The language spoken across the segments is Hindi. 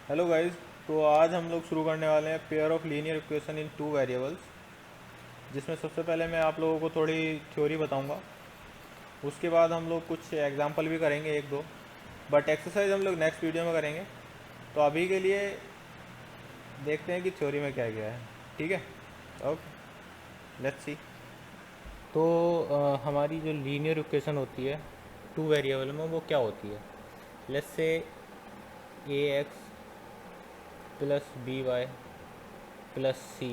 Hello guys. तो आज हम लोग शुरू करने वाले हैं pair of linear equation in two variables, जिसमें सबसे पहले मैं आप लोगों को थोड़ी थ्योरी बताऊंगा। उसके बाद हम लोग कुछ एग्जांपल भी करेंगे एक दो, बट एक्सरसाइज हम लोग नेक्स्ट वीडियो में करेंगे। तो अभी के लिए देखते हैं कि थ्योरी में क्या क्या है। ठीक है, ओके, लेट्स सी। तो हमारी जो लीनियर इक्वेशन होती है टू वेरिएबल में, वो क्या होती है? Let's say A X plus B Y plus C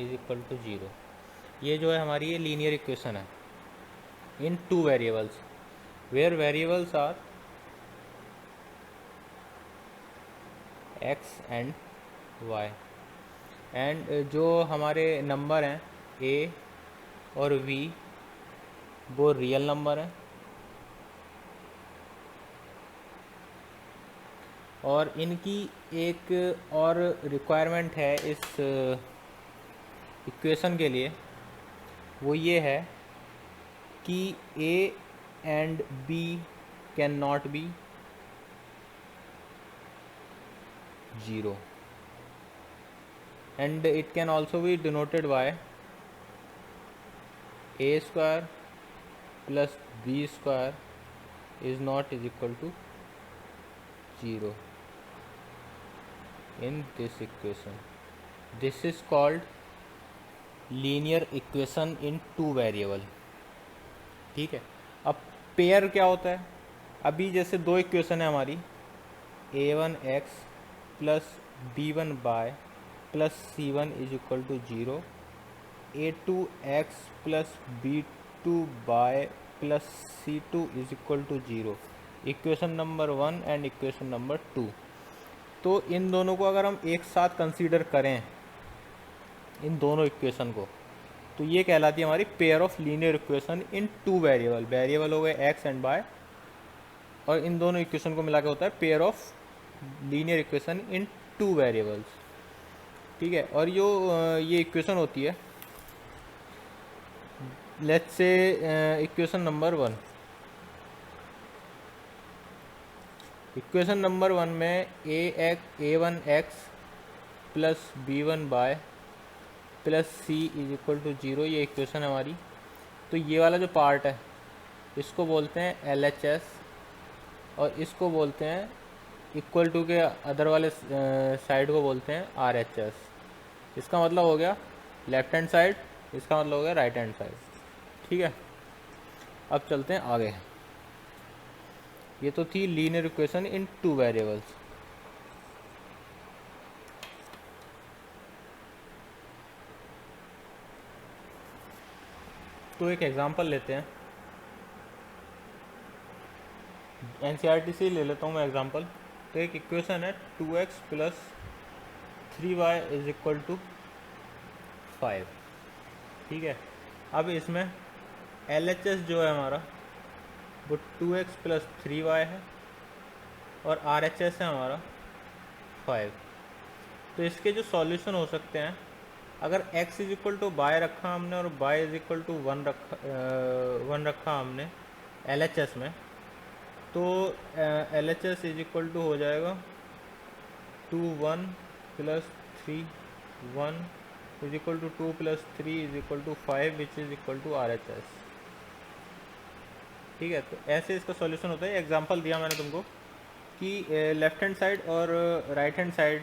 is equal to zero. ये जो है हमारी ये लीनियर इक्वेशन है in two variables, where variables are X and Y. And जो हमारे नंबर हैं ए और वी, वो रियल नंबर हैं। और इनकी एक और रिक्वायरमेंट है इस इक्वेशन के लिए, वो ये है कि A and B can not be zero, and it can also be denoted by a square plus b square is not is equal to 0 in this equation. This is called linear equation in two variable. ठीक है। अब पेयर क्या होता है? अभी जैसे दो इक्वेशन है हमारी, A one X plus B one bye plus C one is equal to zero, A two x plus B two Y plus C two is equal to zero. Equation number one and equation number two. तो इन दोनों को अगर हम एक साथ कंसीडर करें, इन दोनों इक्वेशन को, तो ये कहलाती है हमारी pair of linear equation in two variable. Variable हो गए एक्स एंड वाई, और इन दोनों इक्वेशन को मिला के होता है pair of linear equation in two variables. ठीक है। और जो ये इक्वेशन होती है, let's say equation number one, equation number one में A one X plus B one bye plus C is equal to zero, ये इक्वेशन है हमारी। तो ये वाला जो पार्ट है, इसको बोलते हैं एल एच एस, और इसको बोलते हैं इक्वल टू के अदर वाले साइड को बोलते हैं आर एच एस। इसका मतलब हो गया लेफ्ट हैंड साइड, इसका मतलब हो गया राइट हैंड साइड। ठीक है। अब चलते हैं आगे। ये तो थी linear equation in two variables. तो एक एग्जांपल लेते हैं, एनसीईआरटी से ले लेता हूँ मैं एग्जांपल। तो एक इक्वेशन है two x plus three y is equal to five. ठीक है। अब इसमें एल एच एस जो है हमारा, वो two x plus three y है, और आर एच एस है हमारा फाइव। तो इसके जो सॉल्यूशन हो सकते हैं, अगर x is equal to by रखा हमने और y is equal to one रखा हमने एल एच एस में, तो L H S is equal to हो जाएगा two one plus three one is equal to two plus three is equal to five which is equal to R H S. ठीक है। तो ऐसे इसका सॉल्यूशन होता है। एग्जांपल दिया मैंने तुमको कि लेफ्ट हैंड साइड और राइट हैंड साइड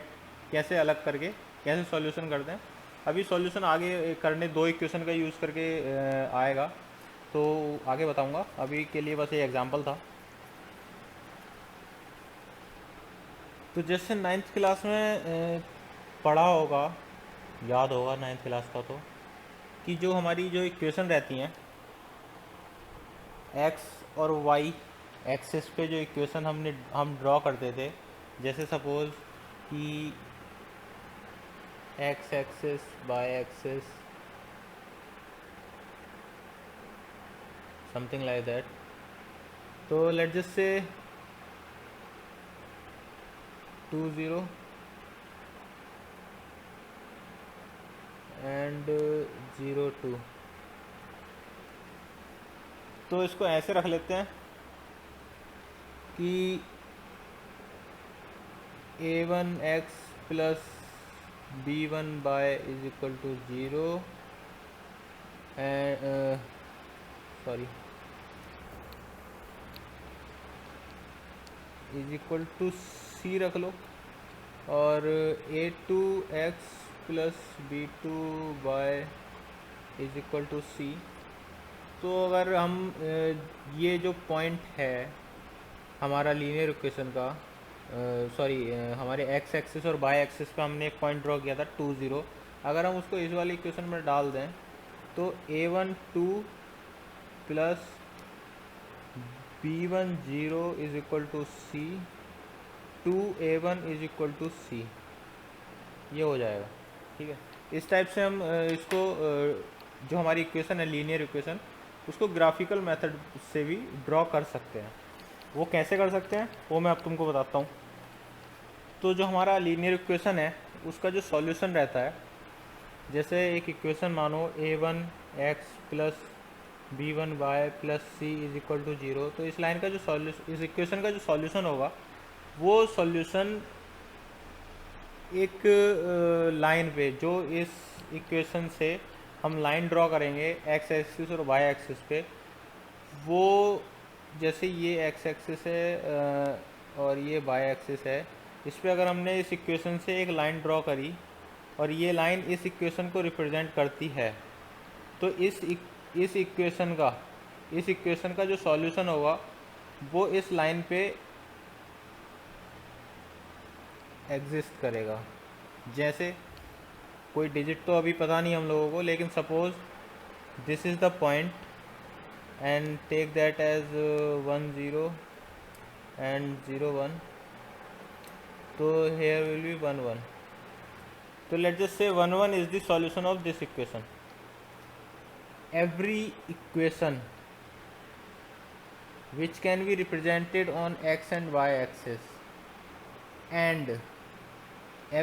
कैसे अलग करके कैसे सॉल्यूशन करते हैं। अभी सॉल्यूशन आगे करने दो इक्वेशन का यूज़ करके आएगा, तो आगे बताऊंगा। अभी के लिए बस ये एग्जांपल था। तो जैसे नाइन्थ क्लास में पढ़ा होगा, याद होगा नाइन्थ क्लास का, तो कि जो हमारी जो इक्वेशन रहती हैं एक्स और वाई एक्सिस पे, जो इक्वेशन हम ड्रॉ करते थे, जैसे सपोज कि x axis by axis, something like that. तो लेट जस्ट से 2 0 एंड 0 2। तो इसको ऐसे रख लेते हैं कि a1x plus b1y is equal to 0 and sorry is equal to C रख लो, और a2x plus b2y is equal to C. तो अगर हम ये जो पॉइंट है हमारा लीनियर इक्वेशन का, सॉरी हमारे एक्स एक्सिस और वाई एक्सिस पे हमने एक पॉइंट ड्रॉ किया था 2 0, अगर हम उसको इस वाली इक्वेशन में डाल दें तो a1 2 plus b1 0 is equal to C, 2a1 is equal to C, ये हो जाएगा। ठीक है, इस टाइप से हम इसको जो हमारी इक्वेशन है लीनियर इक्वेशन, उसको ग्राफिकल मेथड से भी ड्रॉ कर सकते हैं। वो कैसे कर सकते हैं वो मैं अब तुमको बताता हूँ। तो जो हमारा लीनियर इक्वेशन है उसका जो सॉल्यूशन रहता है, जैसे एक इक्वेशन मानो a1x प्लस b1y प्लस सी इज इक्वल टू 0, तो इस लाइन का जो सॉल्यूशन, इस इक्वेशन का जो सॉल्यूशन होगा वो सॉल्यूशन एक लाइन पे, जो इस इक्वेशन से हम लाइन ड्रॉ करेंगे एक्स एक्सिस और वाई एक्सिस पे, वो जैसे ये एक्स एक्सिस है और ये वाई एक्सिस है, इस पर अगर हमने इस इक्वेशन से एक लाइन ड्रॉ करी और ये लाइन इस इक्वेशन को रिप्रेजेंट करती है, तो इस इक्वेशन का जो सॉल्यूशन होगा वो इस लाइन पे एग्जिस्ट करेगा। जैसे कोई डिजिट तो अभी पता नहीं हम लोगों को, लेकिन suppose this is the point and take that as 1 0 and 0 1, so here will be 1 1, so let's just say 1 1 is the solution of this equation. Every equation which can be represented on x and y axis, and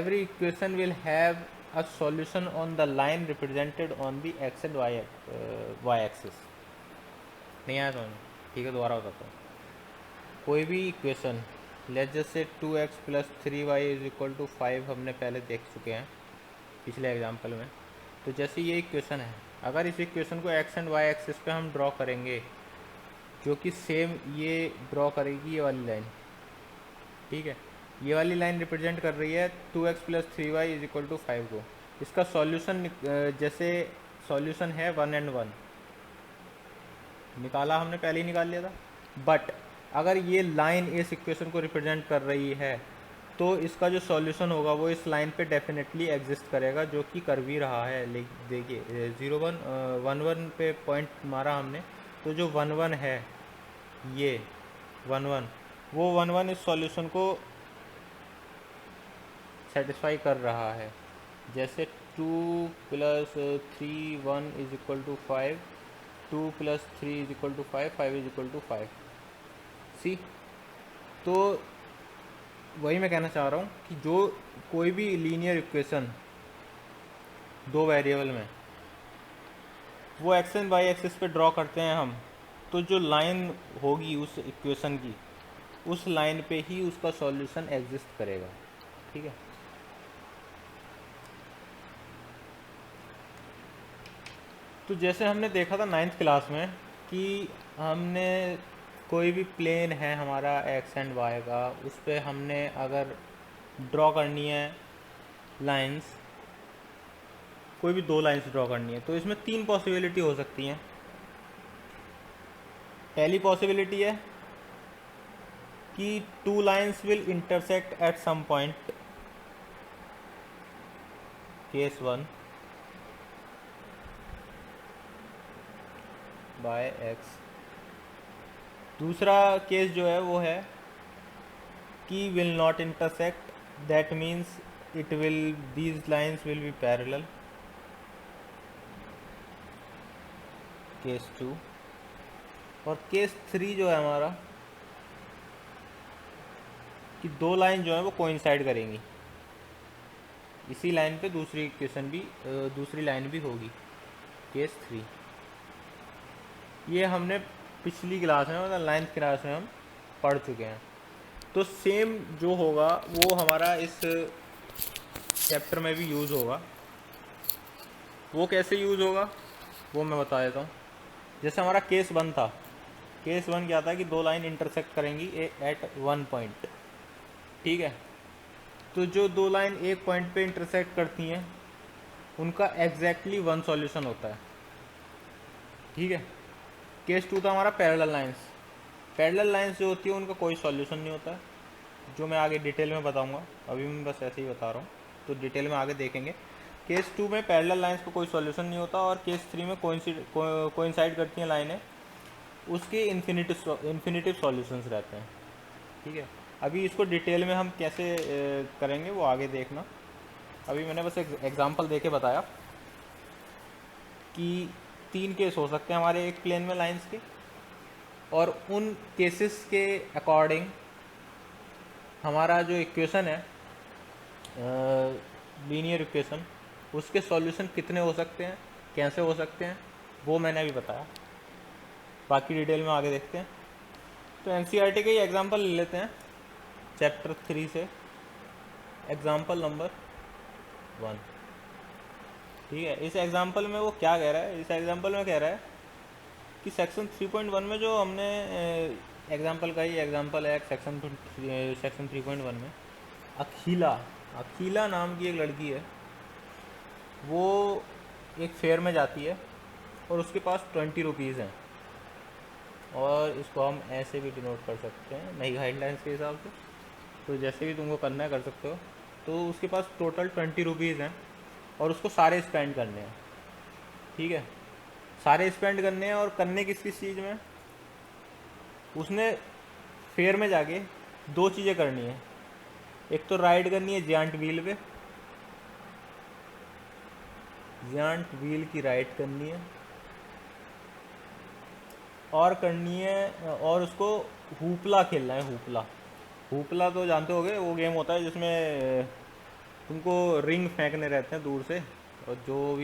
every equation will have a solution on the line represented on the x and y axis. नहीं आया समझ? ठीक है, दोबारा बताता हूँ। कोई भी equation, let's just say 2x plus 3y is equal to 5 हमने पहले देख चुके हैं पिछले एग्जांपल में। तो जैसे ये इक्वेशन है, अगर इस इक्वेशन को x एंड y एक्सिस पे हम ड्रॉ करेंगे, जो कि सेम ये ड्रॉ करेगी ये वाली लाइन। ठीक है, ये वाली लाइन रिप्रेजेंट कर रही है 2x plus 3y is equal to 5 को। इसका सॉल्यूशन जैसे सॉल्यूशन है 1 and 1 निकाला, हमने पहले ही निकाल लिया था। बट अगर ये लाइन इस इक्वेशन को रिप्रेजेंट कर रही है तो इसका जो सॉल्यूशन होगा वो इस लाइन पे डेफिनेटली एग्जिस्ट करेगा, जो कि कर भी रहा है। देखिए 0 1 1 1 पे पॉइंट मारा हमने, तो जो 1 1 है, ये 1 1, वो 1 1 इस सॉल्यूशन को सेटिस्फाई कर रहा है। जैसे 2 plus 3 1 is equal to 5, 2 plus 3 is equal to 5, 5 is equal to 5। See, तो वही मैं कहना चाह रहा हूँ कि जो कोई भी लीनियर इक्वेशन दो वेरिएबल में वो एक्स एंड वाई एक्सिस पे ड्रॉ करते हैं हम, तो जो लाइन होगी उस इक्वेशन की, उस लाइन पे ही उसका सॉल्यूशन एग्जिस्ट करेगा। ठीक है, तो जैसे हमने देखा था 9th क्लास में कि हमने कोई भी प्लेन है हमारा एक्स एंड वाई का, उस पर हमने अगर ड्रॉ करनी है लाइंस, कोई भी दो लाइंस ड्रॉ करनी है, तो इसमें 3 पॉसिबिलिटी हो सकती हैं। पहली पॉसिबिलिटी है कि 2 lines will intersect at some point, case 1 by x. दूसरा केस जो है वो है कि will not intersect, that means it will, these lines will be parallel, case 2। और केस 3 जो है हमारा कि दो लाइन जो है वो कोइंसाइड करेंगी, इसी लाइन पे दूसरी इक्वेशन भी, दूसरी लाइन भी होगी, केस 3। ये हमने पिछली क्लास में, मतलब 9th क्लास में हम पढ़ चुके हैं। तो सेम जो होगा वो हमारा इस चैप्टर में भी यूज़ होगा। वो कैसे यूज़ होगा वो मैं बता देता हूँ। जैसे हमारा केस वन था, केस वन क्या था कि दो लाइन इंटरसेक्ट करेंगी एट वन पॉइंट, ठीक है। तो जो दो लाइन एक पॉइंट पे इंटरसेक्ट करती हैं उनका एग्जैक्टली वन सॉल्यूशन होता है, ठीक है। केस टू था हमारा पैरेलल लाइंस। पैरेलल लाइंस जो होती है उनका कोई सॉल्यूशन नहीं होता है, जो मैं आगे डिटेल में बताऊंगा, अभी मैं बस ऐसे ही बता रहा हूँ, तो डिटेल में आगे देखेंगे। केस टू में पैरेलल लाइंस का कोई सॉल्यूशन नहीं होता, और केस थ्री में कोइंसाइड करती हैं लाइनें, उसके इन्फिनिटिव सॉल्यूशंस रहते हैं, ठीक है। अभी इसको डिटेल में हम कैसे करेंगे वो आगे देखना। अभी मैंने बस एक एग्जांपल देके बताया कि तीन केस हो सकते हैं हमारे एक प्लेन में लाइंस के, और उन केसेस के अकॉर्डिंग हमारा जो इक्वेशन है लीनियर इक्वेशन, उसके सॉल्यूशन कितने हो सकते हैं, कैसे हो सकते हैं, वो मैंने अभी बताया। बाकी डिटेल में आगे देखते हैं। तो एनसीईआरटी के ही एग्जांपल ले लेते हैं चैप्टर 3 से। एग्जांपल नंबर 1, ठीक है। इस एग्जांपल में वो क्या कह रहा है, इस एग्जांपल में कह रहा है कि सेक्शन 3.1 में जो हमने एग्जांपल का ही एग्जांपल है, सेक्शन 3.1 में अखिला नाम की एक लड़की है, वो एक फेयर में जाती है और उसके पास 20 रुपीज़ हैं, और इसको हम ऐसे भी डिनोट कर सकते हैं नई गाइडलाइंस के हिसाब से, तो जैसे भी तुमको करना है कर सकते हो। तो उसके पास टोटल 20 रुपीज़ हैं और उसको सारे स्पेंड करने हैं, ठीक है। सारे स्पेंड करने हैं, और करने किस किस चीज़ में, उसने फेयर में जाके दो चीज़ें करनी है। एक तो राइड करनी है जायंट व्हील पे, जायंट व्हील की राइड करनी है, और करनी है, और उसको हुपला खेलना है। हुपला, हुपला तो जानते होगे, वो गेम होता है जिसमें तुमको रिंग फेंकने रहते हैं दूर से, और जो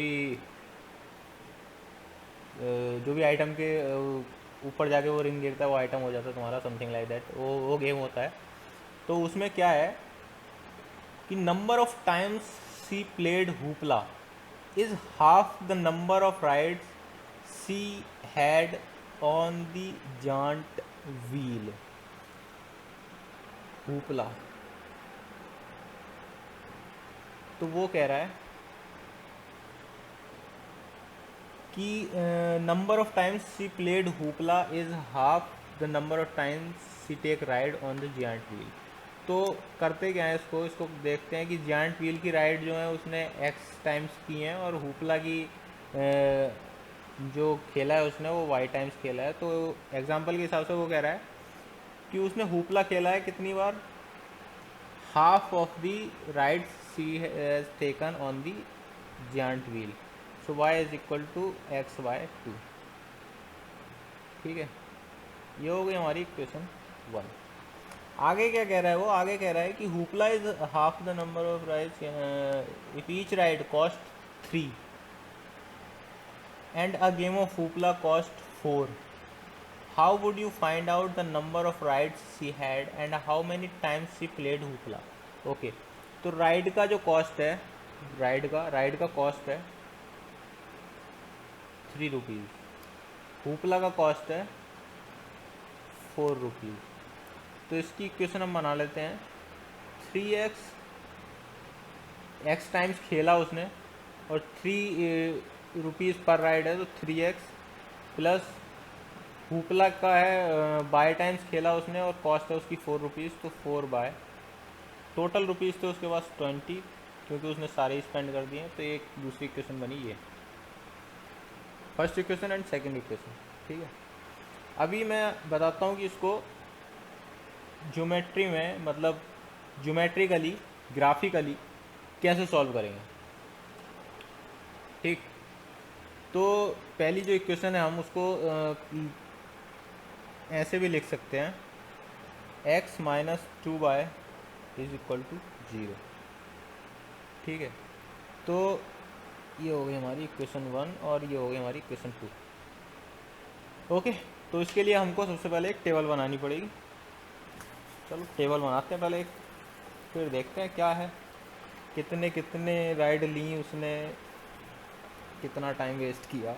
भी आइटम के ऊपर जाके वो रिंग गिरता है वो आइटम हो जाता है तुम्हारा, समथिंग लाइक दैट, वो गेम होता है। तो उसमें क्या है कि number of times she played hoopla is half the number of rides she had on the giant wheel. Hoopla, तो वो कह रहा है कि number of times she played hoopla is half the number of times she take ride on the giant wheel. तो करते क्या है, इसको देखते हैं कि जायंट व्हील की राइड जो है उसने एक्स टाइम्स की हैं, और हुपला की जो खेला है उसने वो वाई टाइम्स खेला है। तो एग्जांपल के हिसाब से वो कह रहा है कि उसने हुपला खेला है कितनी बार, half of the rides she has taken on the giant wheel, so y is equal to X by 2, ठीक है। ये हो गई हमारी इक्वेशन 1। आगे क्या कह रहा है वो, आगे कह रहा है कि hoopla is half the number of rides if each ride cost 3 and a game of hoopla cost 4, how would you find out the number of rides she had and how many times she played hoopla. Okay, तो राइड का जो कॉस्ट है, राइड का कॉस्ट है 3 रुपीज़, हुपला का कॉस्ट है 4 रुपीज़। तो इसकी इक्वेशन हम बना लेते हैं, 3x, एक्स टाइम्स खेला उसने और 3 रुपीज़ पर राइड है, तो 3x प्लस हुपला का है बाय टाइम्स खेला उसने और कॉस्ट है उसकी 4 रुपीज़, तो 4 बाय, टोटल रुपीज़ थे उसके पास 20, क्योंकि उसने सारे स्पेंड कर दिए। तो एक दूसरी इक्वेशन बनी ये, first equation and second equation, ठीक है। अभी मैं बताता हूँ कि इसको ज्योमेट्री में, मतलब ज्योमेट्रिकली, ग्राफिकली कैसे सॉल्व करेंगे, ठीक। तो पहली जो इक्वेशन है हम उसको ऐसे भी लिख सकते हैं, x minus 2y is equal to 0, ठीक है। तो ये हो गई हमारी इक्वेशन 1 और ये हो गई हमारी इक्वेशन 2। ओके, तो इसके लिए हमको सबसे पहले एक टेबल बनानी पड़ेगी। चलो टेबल बनाते हैं पहले, फिर देखते हैं क्या है, कितने कितने राइड ली उसने, कितना टाइम वेस्ट किया।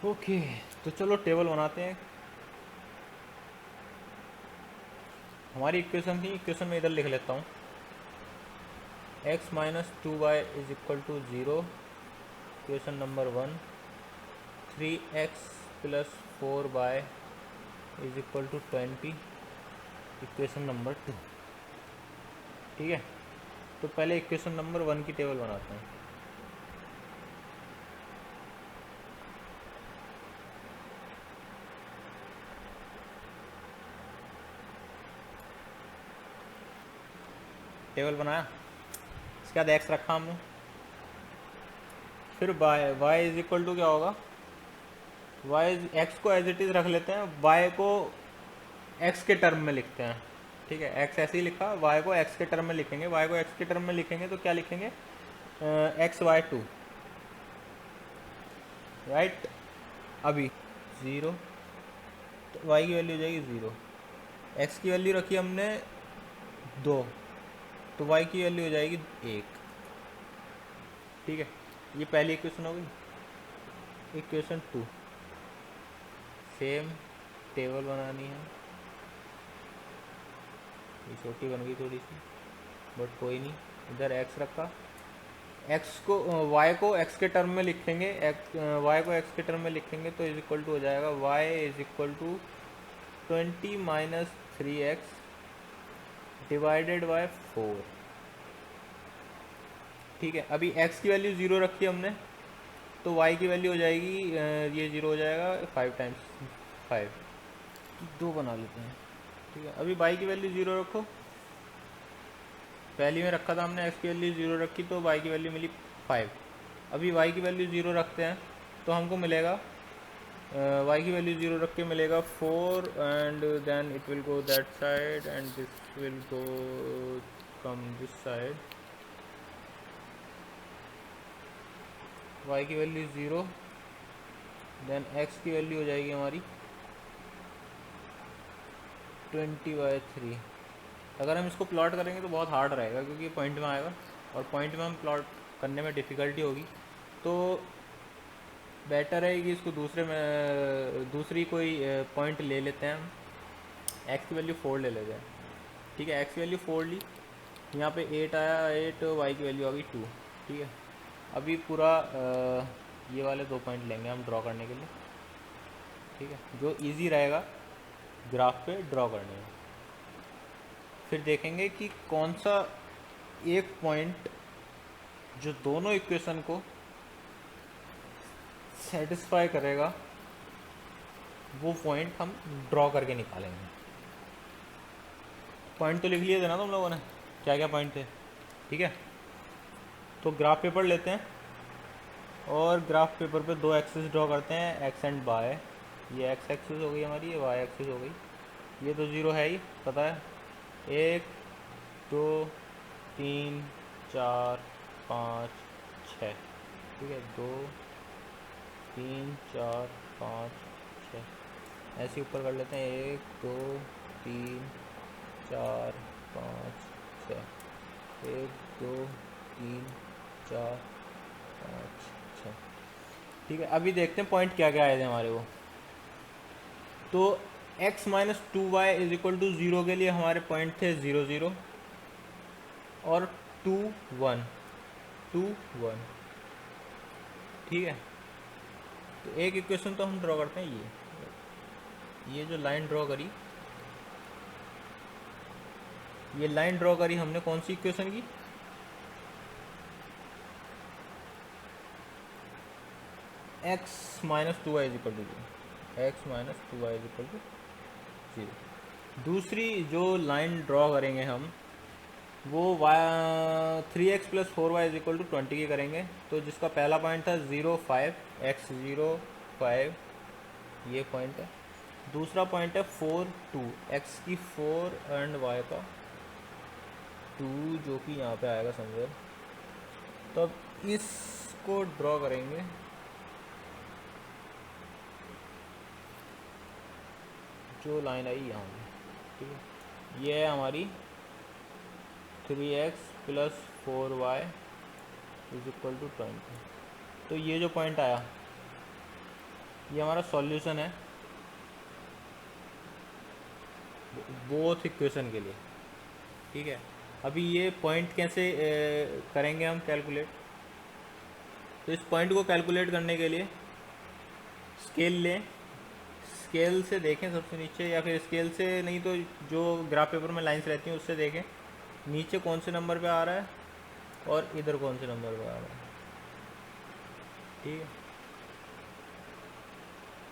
ओके, तो चलो टेबल बनाते हैं। हमारी इक्वेशन थी, इक्वेशन में इधर लिख लेता हूँ, x minus 2y is equal to 0, equation number 1। 3x plus 4y is equal to 20, equation number 2। ठीक है, तो पहले इक्वेशन नंबर 1 की टेबल बनाते हैं। टेबल बनाया, इसके बाद x रखा हमने, फिर y इज इक्वल टू क्या होगा, x को एज इट इज़ रख लेते हैं, y को x के टर्म में लिखते हैं। ठीक है, x ऐसे ही लिखा, y को x के टर्म में लिखेंगे, y को x के टर्म में लिखेंगे तो क्या लिखेंगे, XY2, राइट। अभी 0, तो y की वैल्यू हो जाएगी 0, x की वैल्यू रखी हमने 2, तो y की वैल्यू हो जाएगी 1। ठीक है, ये पहली इक्वेशन हो गई। इक्वेशन 2, सेम टेबल बनानी है, ये छोटी बन गई थोड़ी सी, बट कोई नहीं। इधर x रखा, x को y को x के टर्म में लिखेंगे, y को x के टर्म में लिखेंगे तो इज इक्वल टू हो जाएगा y is equal to 20 minus 3x divided by 4। ठीक है, अभी x की वैल्यू 0 रखी हमने, तो y की वैल्यू हो जाएगी, ये 0 हो जाएगा 5 टाइम्स 5, तो 2 बना लेते हैं। ठीक है, अभी y की वैल्यू 0 रखो, पहली में रखा था हमने, x की वैल्यू 0 रखी तो y की वैल्यू मिली 5। अभी y की वैल्यू 0 रखते हैं तो हमको मिलेगा, y की वैल्यू 0 रख के मिलेगा 4, and then it will go that side and this will go come this side. y की वैल्यू 0, देन x की वैल्यू हो जाएगी हमारी 20/3। अगर हम इसको प्लॉट करेंगे तो बहुत हार्ड रहेगा क्योंकि ये पॉइंट में आएगा, और पॉइंट में हम प्लॉट करने में डिफ़िकल्टी होगी, तो बेटर है कि इसको दूसरे में दूसरी कोई पॉइंट ले लेते हैं हम, एक्स की वैल्यू 4 ले लेते हैं। ठीक है, एक्स की वैल्यू 4 ली, यहाँ पे 8 आया, 8, वाई की वैल्यू आ गई 2। ठीक है, अभी पूरा ये वाले 2 पॉइंट लेंगे हम ड्रॉ करने के लिए। ठीक है, जो इजी रहेगा ग्राफ पे ड्रॉ करने में। फिर देखेंगे कि कौन सा एक पॉइंट जो दोनों इक्वेशन को सेटिस्फाई करेगा, वो पॉइंट हम ड्रॉ करके निकालेंगे। पॉइंट तो लिख लिए थे ना तुम लोगों ने, क्या क्या पॉइंट थे। ठीक है, तो ग्राफ पेपर लेते हैं और ग्राफ पेपर पे 2 एक्सिस ड्रॉ करते हैं, एक्स एंड वाई। ये एक्स एक्सिस हो गई हमारी, ये वाई एक्सिस हो गई। ये तो 0 है ही, पता है। 1 2 3 4 5 6। ठीक है, 2 3 4 5 6, ऐसे ऊपर कर लेते हैं, 1 2 3 4 5 6, 1 2 3 4 5 6। ठीक है, अभी देखते हैं पॉइंट क्या क्या आए थे हमारे वो। तो x minus 2y is equal to 0 के लिए हमारे पॉइंट थे 0 0 और 2 1 2 1। ठीक है, तो एक इक्वेशन तो हम ड्रॉ करते हैं, ये जो लाइन ड्रॉ करी, ये लाइन ड्रॉ करी हमने कौन सी इक्वेशन की, x minus 2y is equal to 0, x minus 2y is equal to 0। दूसरी जो लाइन ड्रॉ करेंगे हम, वो 3x plus 4y is equal to 20 की करेंगे। तो जिसका पहला पॉइंट था 0 5, x 0 5, ये पॉइंट है। दूसरा पॉइंट है 4 2, x की 4 एंड y का 2, जो कि यहाँ पे आएगा समवेयर। तो अब इसको ड्रॉ करेंगे, जो लाइन आई यहाँ पे, ठीक है, ये है हमारी 3x plus 4y is equal to 20। तो ये जो पॉइंट आया ये हमारा सॉल्यूशन है बोथ इक्वेशन के लिए। ठीक है, अभी ये पॉइंट कैसे करेंगे हम कैलकुलेट। तो इस पॉइंट को कैलकुलेट करने के लिए स्केल लें, स्केल से देखें सबसे नीचे, या फिर स्केल से नहीं तो जो ग्राफ पेपर में लाइंस रहती हैं उससे देखें नीचे कौन से नंबर पे आ रहा है और इधर कौन से नंबर पे आ रहा है। ठीक है,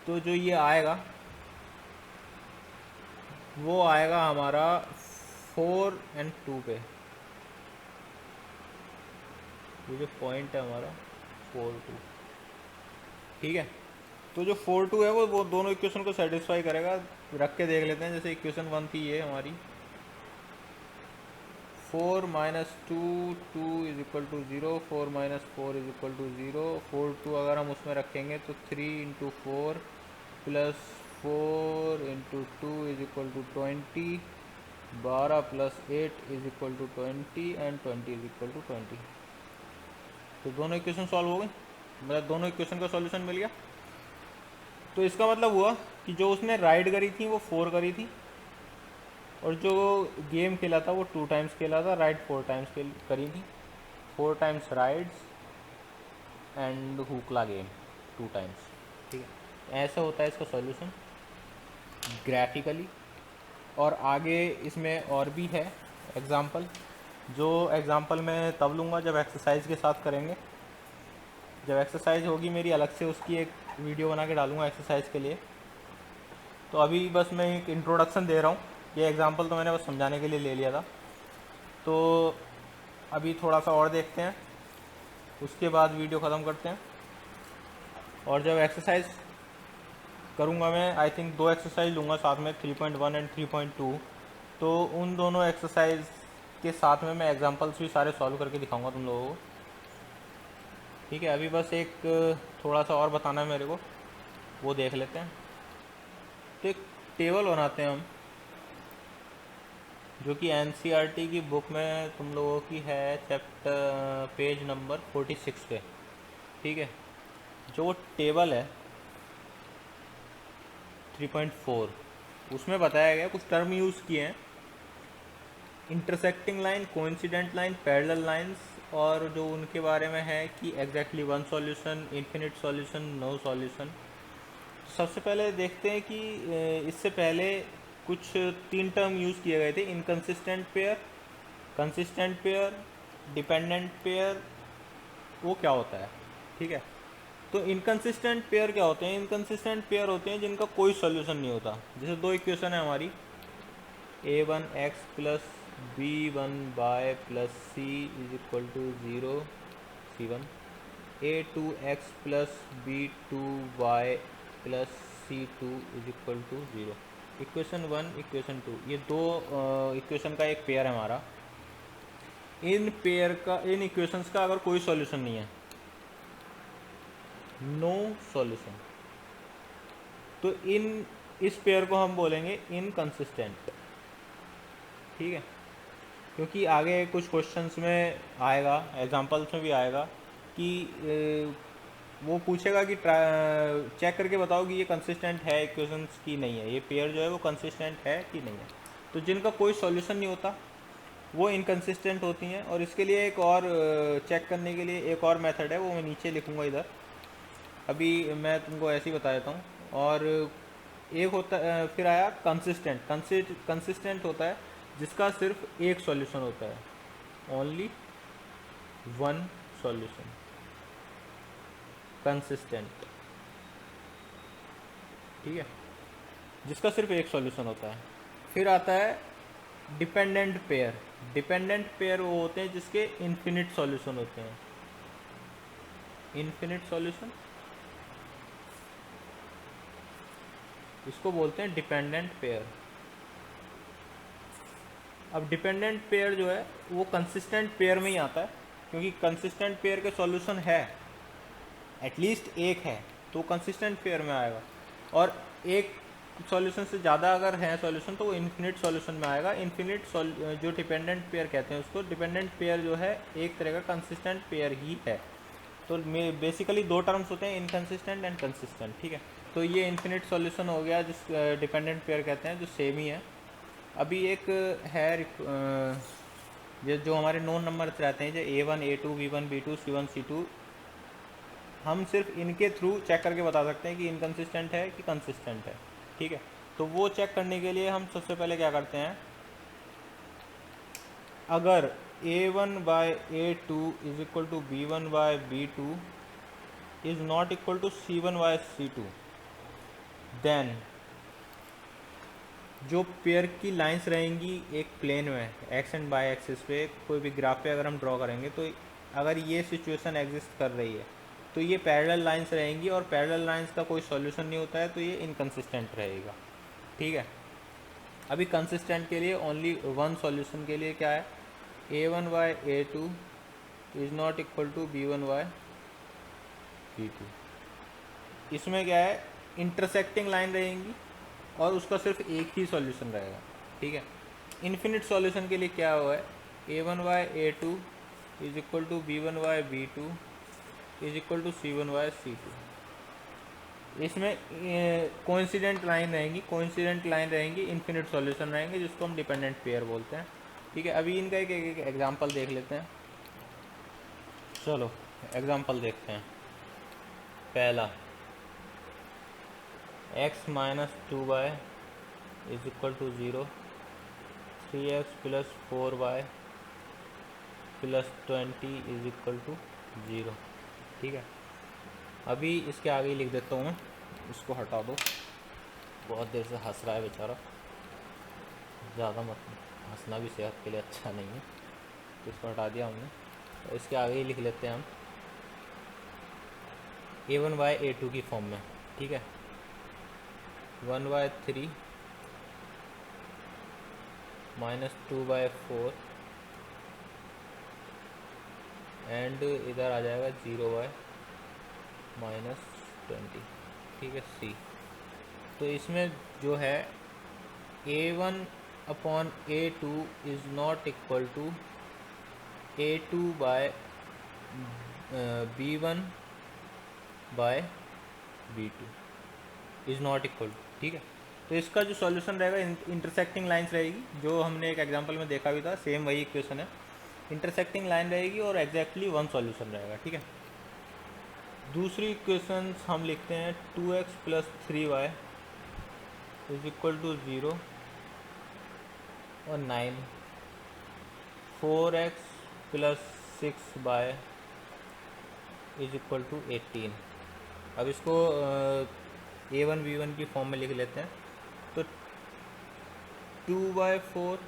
तो जो ये आएगा वो आएगा हमारा 4 और 2 पे। ये जो पॉइंट है हमारा 4 2। ठीक है, तो जो 4 2 है वो दोनों इक्वेशन को सेटिस्फाई करेगा। रख के देख लेते हैं, जैसे इक्वेशन 1 थी ये हमारी 4 minus 2 2 is equal to 0, 4 minus 4 is equal to 0। 4 2 अगर हम उसमें रखेंगे तो 3 into 4 plus 4 into 2 is equal to 20, 12 plus 8 is equal to 20 and 20 is equal to 20। तो दोनों इक्वेशन सॉल्व हो गए, मतलब दोनों इक्वेशन का सॉल्यूशन मिल गया। तो इसका मतलब हुआ कि जो उसने राइड करी थी वो 4 करी थी, और जो गेम खेला था वो 2 टाइम्स खेला था, राइड 4 टाइम्स करी थी। 4 times rides and hoopla game 2 times. ठीक है, ऐसा होता है इसका सॉल्यूशन ग्राफिकली। और आगे इसमें और भी है एग्जाम्पल, जो एग्जाम्पल मैं तब लूँगा जब एक्सरसाइज के साथ करेंगे। जब एक्सरसाइज होगी मेरी अलग से उसकी एक वीडियो बना के डालूँगा एक्सरसाइज के लिए। तो अभी बस मैं एक इंट्रोडक्शन दे रहा हूँ, ये एग्जांपल तो मैंने बस समझाने के लिए ले लिया था। तो अभी थोड़ा सा और देखते हैं, उसके बाद वीडियो ख़त्म करते हैं। और जब एक्सरसाइज करूँगा मैं, आई थिंक 2 एक्सरसाइज लूँगा साथ में, 3.1 एंड 3.2। तो उन दोनों एक्सरसाइज के साथ में मैं एग्जांपल्स भी सारे सॉल्व करके दिखाऊंगा तुम लोगों को। ठीक है, अभी बस एक थोड़ा सा और बताना है मेरे को, वो देख लेते हैं। तो एक टेबल बनाते हैं हम, जो कि एनसीईआरटी की बुक में तुम लोगों की है, चैप्टर पेज नंबर 46 पे। ठीक है, जो वो टेबल है 3.4, उसमें बताया गया कुछ टर्म यूज़ किए हैं, intersecting line, coincident line, parallel lines, और जो उनके बारे में है कि exactly 1 solution, infinite solution, no solution. सबसे पहले देखते हैं कि इससे पहले कुछ 3 टर्म यूज़ किए गए थे, inconsistent pair, consistent pair, dependent pair. वो क्या होता है? ठीक है, तो इनकंसिस्टेंट पेयर क्या होते हैं? इनकंसिस्टेंट पेयर होते हैं जिनका कोई सॉल्यूशन नहीं होता। जैसे 2 इक्वेशन है हमारी, a1x plus b1y plus c is equal to 0 c1, a2x plus b2y plus c2 is equal to 0। Equation 1, equation 2, ये 2 इक्वेशन का एक पेयर है हमारा। इन इक्वेशंस का अगर कोई सॉल्यूशन नहीं है, नो सॉल्यूशन, तो इस पेयर को हम बोलेंगे इनकंसिस्टेंट। ठीक है, क्योंकि आगे कुछ क्वेश्चंस में आएगा, एग्जांपल्स में भी आएगा कि वो पूछेगा कि चेक करके बताओ कि ये कंसिस्टेंट है इक्वेशंस की नहीं है, ये पेयर जो है वो कंसिस्टेंट है कि नहीं है। तो जिनका कोई सॉल्यूशन नहीं होता वो इनकंसिस्टेंट होती हैं। और इसके लिए एक और चेक करने के लिए एक और मेथड है, वो मैं नीचे लिखूँगा इधर, अभी मैं तुमको ऐसे ही बता देता हूँ। और एक होता फिर आया कंसिस्टेंट। कंसिस्टेंट होता है जिसका सिर्फ एक सॉल्यूशन होता है, ओनली 1 सॉल्यूशन, कंसिस्टेंट। ठीक है, जिसका सिर्फ एक सॉल्यूशन होता है। फिर आता है डिपेंडेंट पेयर। डिपेंडेंट पेयर वो होते हैं जिसके इन्फिनिट सॉल्यूशन होते हैं, इन्फिनिट सॉल्यूशन, इसको बोलते हैं डिपेंडेंट पेयर। अब डिपेंडेंट पेयर जो है वो कंसिस्टेंट पेयर में ही आता है, क्योंकि कंसिस्टेंट पेयर के सॉल्यूशन है, एटलीस्ट एक है, तो कंसिस्टेंट पेयर में आएगा। और एक सॉल्यूशन से ज़्यादा अगर है सॉल्यूशन तो वो इन्फिनिट सॉल्यूशन में आएगा। इन्फिनिट जो डिपेंडेंट पेयर कहते हैं उसको, डिपेंडेंट पेयर जो है एक तरह का कंसिस्टेंट पेयर ही है। तो बेसिकली दो टर्म्स होते हैं, इनकंसिस्टेंट एंड कंसिस्टेंट, ठीक है। तो ये इन्फिनिट सॉल्यूशन हो गया जिस डिपेंडेंट पेयर कहते हैं, जो सेम ही है। अभी एक है जो हमारे नोन नंबर्स रहते हैं, जो A1 A2 B1 B2 C1 C2, हम सिर्फ इनके थ्रू चेक करके बता सकते हैं कि इनकंसिस्टेंट है कि कंसिस्टेंट है, ठीक है। तो वो चेक करने के लिए हम सबसे पहले क्या करते हैं, अगर A1 by A2 is equal to B1 by B2 is not equal to C1 by C2, then जो पेयर की लाइंस रहेंगी एक प्लेन में एक्स एंड बाय एक्सिस पे, कोई भी ग्राफ पे अगर हम ड्रॉ करेंगे, तो अगर ये सिचुएशन एग्जिस्ट कर रही है तो ये पैरेलल लाइंस रहेंगी, और पैरेलल लाइंस का कोई सॉल्यूशन नहीं होता है, तो ये इनकंसिस्टेंट रहेगा, ठीक है। अभी कंसिस्टेंट के लिए ओनली वन सॉल्यूशन के लिए क्या है, A1 by A2 is not equal to B1 by B2। इसमें क्या है, इंटरसेक्टिंग लाइन रहेंगी और उसका सिर्फ एक ही सॉल्यूशन रहेगा, ठीक है। इन्फिनिट सॉल्यूशन के लिए क्या हुआ है, A1 by A2 is equal to B1 by B2 is equal to C1 by C2। इसमें कोइंसिडेंट लाइन रहेंगी, कोइंसिडेंट लाइन रहेंगी, इन्फिनिट सॉल्यूशन रहेंगे, जिसको हम डिपेंडेंट पेयर बोलते हैं, ठीक है। अभी इनका एक एग्जांपल देख लेते हैं। चलो एग्जांपल देखते हैं। पहला, x minus 2y is equal to 0, 3x plus 4y plus 20 is equal to 0, ठीक है। अभी इसके आगे ही लिख देता हूँ मैं, इसको हटा दो, बहुत देर से हंस रहा है बेचारा, ज़्यादा मत हंसना भी सेहत के लिए अच्छा नहीं है, तो इसको हटा दिया हमने। तो इसके आगे ही लिख लेते हैं हम A1 बाय A2 की फॉर्म में, ठीक है। 1 बाय 3 माइनस 2 बाय 4 एंड इधर आ जाएगा 0 बाय माइनस 20, ठीक है, C। तो इसमें जो है A1 upon A2 is not equal to A2 by B1 by B2 is not equal, ठीक है। तो इसका जो सॉल्यूशन रहेगा, इंटरसेक्टिंग लाइंस रहेगी, जो हमने एक एग्जांपल में देखा भी था, सेम वही इक्वेशन है, इंटरसेक्टिंग लाइन रहेगी और एग्जैक्टली वन सॉल्यूशन रहेगा, ठीक है। दूसरी इक्वेशन हम लिखते हैं 2x plus 3y is equal to 0 और 9, 4x plus 6y is equal to 18। अब इसको A1 B1 की फॉर्म में लिख लेते हैं। तो 2/4,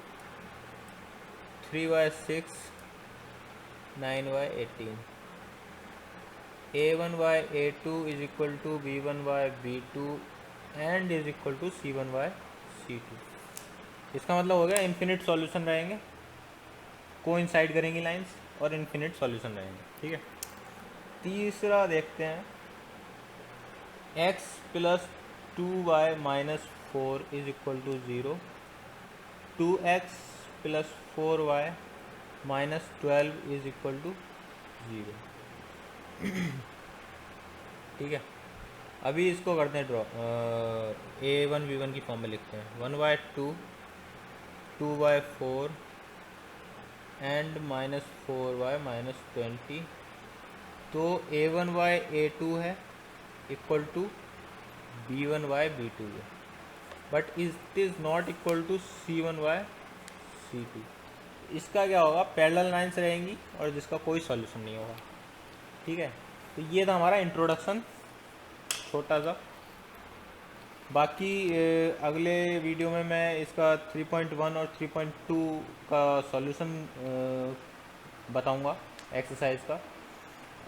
3/6, 9/18, A1 by A2 is equal to B1 by B2 and is equal to C1 by C2। इसका मतलब हो गया इन्फिनिट सॉल्यूशन रहेंगे, कोइंसाइड करेंगी लाइंस, और इन्फिनिट सॉल्यूशन रहेंगे, ठीक है। तीसरा देखते हैं, x plus 2y minus 4 is equal to 0, 2x plus 4y minus 12 is equal to 0, ठीक है। अभी इसको करते हैं ड्रॉ, A1 B1 की फॉर्म में लिखते हैं। 1/2, 2/4 एंड माइनस 4y माइनस 20। तो A1 बाय A2 है equal to B1 by B2 है, but it is not equal to C1 by C2। इसका क्या होगा, पैरेलल लाइंस रहेंगी और जिसका कोई सॉल्यूशन नहीं होगा, ठीक है। तो ये था हमारा इंट्रोडक्शन छोटा सा। बाकी अगले वीडियो में मैं इसका 3.1 और 3.2 का सॉल्यूशन बताऊंगा एक्सरसाइज का,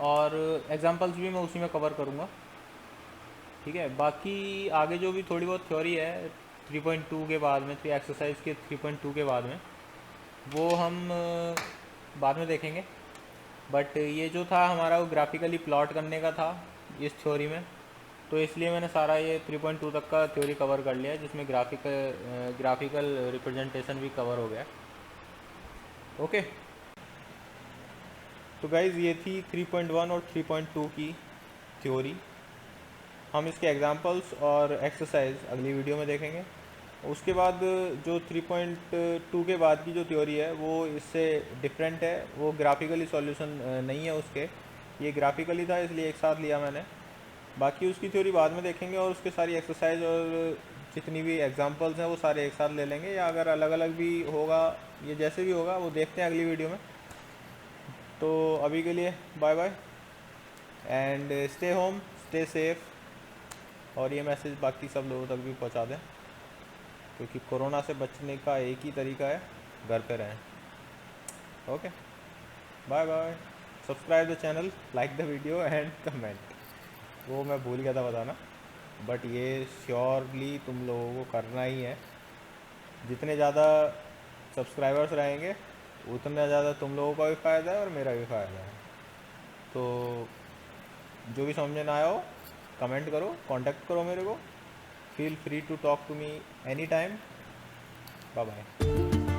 और एग्जांपल्स भी मैं उसी में कवर करूंगा, ठीक है। बाकी आगे जो भी थोड़ी बहुत थ्योरी है 3.2 के बाद में, एक्सरसाइज के 3.2 के बाद में, वो हम बाद में देखेंगे। बट ये जो था हमारा, वो ग्राफिकली प्लॉट करने का था इस थ्योरी में, तो इसलिए मैंने सारा ये 3.2 तक का थ्योरी कवर कर लिया है, जिसमें ग्राफिकल रिप्रेजेंटेशन भी कवर हो गया। ओके, तो गाइज़ ये थी 3.1 और 3.2 की थ्योरी। हम इसके एग्जांपल्स और एक्सरसाइज अगली वीडियो में देखेंगे। उसके बाद जो 3.2 के बाद की जो थ्योरी है वो इससे डिफरेंट है, वो ग्राफिकली सॉल्यूशन नहीं है उसके, ये ग्राफिकली था इसलिए एक साथ लिया मैंने। बाकी उसकी थ्योरी बाद में देखेंगे और उसके सारी एक्सरसाइज और जितनी भी एग्जांपल्स हैं वो सारे एक साथ ले लेंगे, या अगर अलग अलग भी होगा, ये जैसे भी होगा वो देखते हैं अगली वीडियो में। तो अभी के लिए bye bye and stay home, stay safe. और ये मैसेज बाकी सब लोगों तक भी पहुंचा दें, क्योंकि कोरोना से बचने का एक ही तरीका है, घर पे रहें। Okay, bye bye. Subscribe the channel, like the video and comment. वो मैं भूल गया था बताना, बट ये श्योरली तुम लोगों को करना ही है। जितने ज़्यादा सब्सक्राइबर्स रहेंगे उतना ज़्यादा तुम लोगों का भी फ़ायदा है और मेरा भी फ़ायदा है। तो जो भी समझ में ना आया हो कमेंट करो, कांटेक्ट करो मेरे को। Feel free to talk to me any time. Bye bye.